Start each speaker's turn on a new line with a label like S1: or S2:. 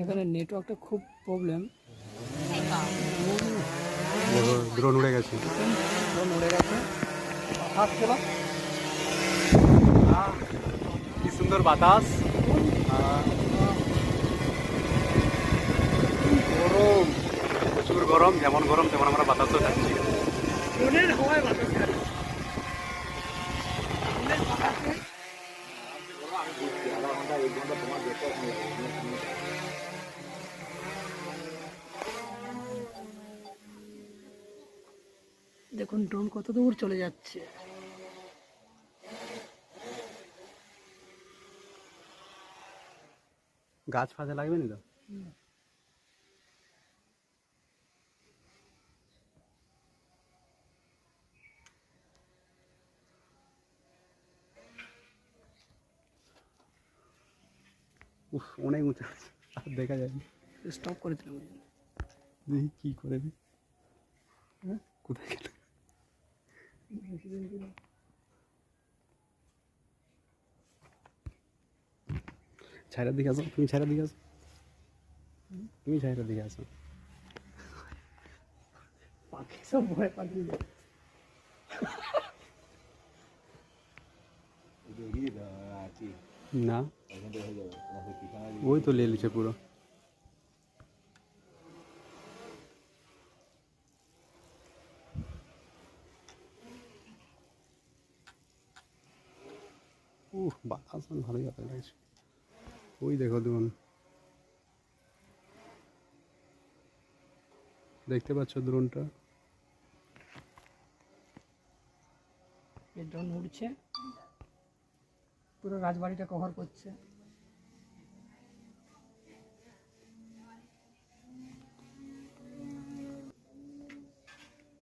S1: এখানে নেটওয়ার্কটা খুব প্রবলেম।
S2: দেখো ড্রোন উড়ে গেছে।
S1: ড্রোন উড়ে গেছে, বাতাস ছিল।
S2: কি সুন্দর বাতাস, গরম, প্রচুর গরম। যেমন গরম তেমন আমরা বাতাসও খাচ্ছি।
S1: ড্রোনের হাওয়ায় বাতাস খাচ্ছে। দেখুন ড্রোন কত দূর চলে যাচ্ছে।
S2: গাছ ফাঁচে লাগবে না তো? উফ, অনেক উঁচু আর দেখা যায় না।
S1: স্টপ করে দিলাম।
S2: দেখি কি করে রে। হ্যাঁ, কোথায় গেল? ছাইরার দিকে আসো, তুমি ছাইরার দিকে আসো, তুমি ছাইরার দিকে আসো।
S1: পাখি সব ভয় পাখি।
S2: না, ওই তো লে লিছে পুরো। বাতাস ভালোই বাতাস লাগছে। ওই দেখো ড্রোন, দেখতে পাচ্ছ ড্রোনটা?
S1: এই ড্রোন উড়ছে, পুরো রাজবাড়িটা কভার করছে।